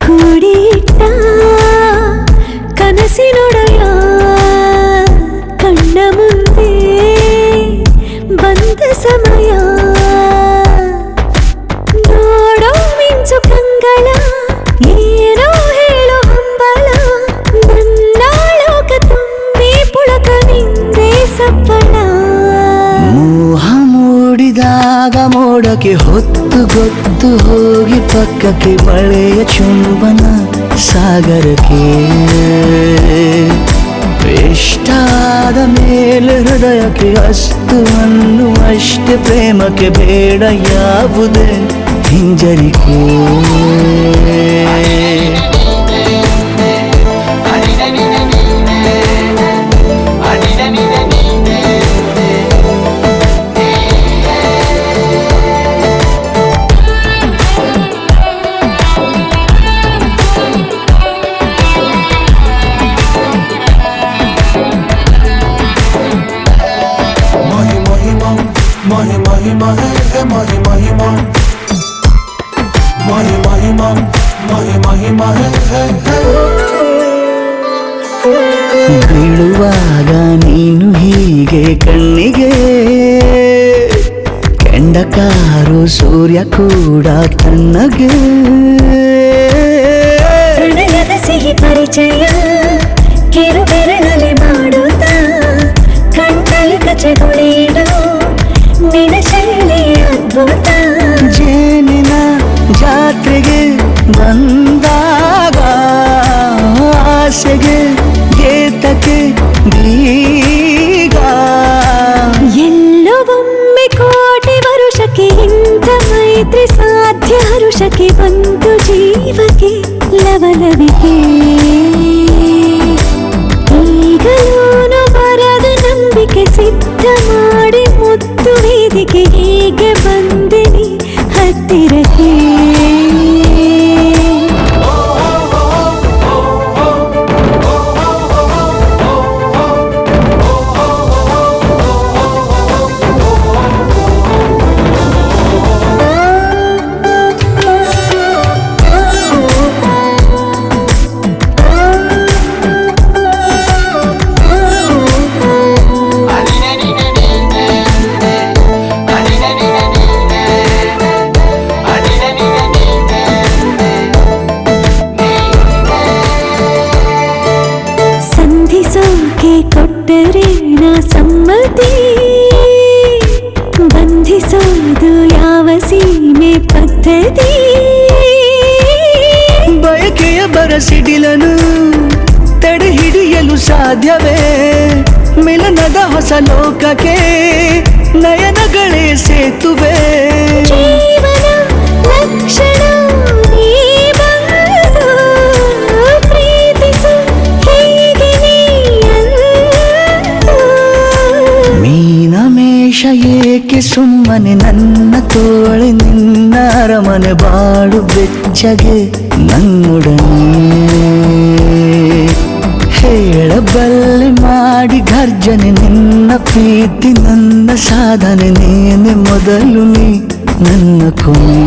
ಕೂಡಿಟ್ಟ ಕನಸಿನೊಡೆಯ ಕಣ್ಣ ಮುಂದೆ ಬಂದ ಸಮಯ ನೋಡೋ ಮಿಂಚು ಕಂಗಳ ಏನೋ ಹೇಳೋ ಹಂಬಲ ನನ್ನ ಲೋಕ ತುಂಬಿ ಪುಳಕ ನಿಂದೆ ಸಫಲ ಮೋಹ ಮೂಡಿದಾಗ ಮೋಡಕ್ಕೆ ಹೊತ್ತು ಗೊತ್ತು ಹೋಗಿ ಪಕ್ಕಕ್ಕೆ ಮಳೆಯ ಚುಂಬನ ಸಾಗರಕ್ಕೆ ಇಷ್ಟಾದ ಮೇಲೆ ಹೃದಯಕ್ಕೆ ಅಸ್ತು ಅನ್ನುವಷ್ಟೇ ಪ್ರೇಮಕ್ಕೆ ಬೇಡ ಯಾವುದೇ ಹಿಂಜರಿಕೆ ಬೀಳುವಾಗ ನೀನು ಹೀಗೆ ಕಣ್ಣಿಗೆ ಕೆಂಡಕಾರು ಸೂರ್ಯ ಕೂಡ ತಣ್ಣಗೆ ಪ್ರಣಯದ ಸಿಹಿ ಪರಿಚಯ ಕಿರು ಬೆರಳಲ್ಲಿ ಮಾಡುತ್ತ ಕಣ್ಣಲ್ಲಿ ಕಚಗುಳಿಡು ನಿನ ಶೈಲಿ ಅದ್ಭುತ ಜೇನಿನ ಜಾತ್ರೆಗೆ ಬಂದಾಗ ಆಸೆಗೆ ಗೇತಕ್ಕೆ ಬೀಗ ಎಲ್ಲವೊಮ್ಮೆ ಕೋಟಿ ವರುಷಕ್ಕೆ ಇಂಥ ಮೈತ್ರಿ ಸಾಧ್ಯ ಹರುಷಕ್ಕೆ ಬಂತು ಜೀವಕ್ಕೆ ಲವಲವಿಕೆ ಈಗಲೂನು ಬರದ ನಂಬಿಕೆ ಸಿದ್ಧ ಮಾಡಿ ಮುತ್ತು ವೇದಿಕೆ ಹೀಗೆ ಬಂದಿನಿ ಹತ್ತಿರಕ್ಕೆ ಕೊಟ್ಟರೆ ನಾ ಸಮ್ಮತಿ ಬಂಧಿಸೋದು ಯಾವ ಸೀಮೆ ಪದ್ಧತಿ ಬಯಕೆಯ ಬರಸಿಡಿಲನು ತಡೆ ಹಿಡಿಯಲು ಸಾಧ್ಯವೇ ಮಿಲನದ ಹೊಸ ಲೋಕಕ್ಕೆ ನಯನಗಳೇ ಸೇತುವೆ ಜೀವನ ಲಕ್ಷಣ ಏಕೆ ಸುಮ್ಮನೆ ನನ್ನ ತೋಳೆ ನಿನ್ನ ಅರಮನೆ ಬಾಳು ಬೆಚ್ಚಗೆ ನನ್ನೊಡನೆ ಹೇಳಬಲ್ಲೆ ಮಾಡಿ ಗರ್ಜನೆ ನಿನ್ನ ಪ್ರೀತಿ ನನ್ನ ಸಾಧನೆ ನೇನೆ ಮೊದಲು ನೀ ನನ್ನ ಕೊನೆ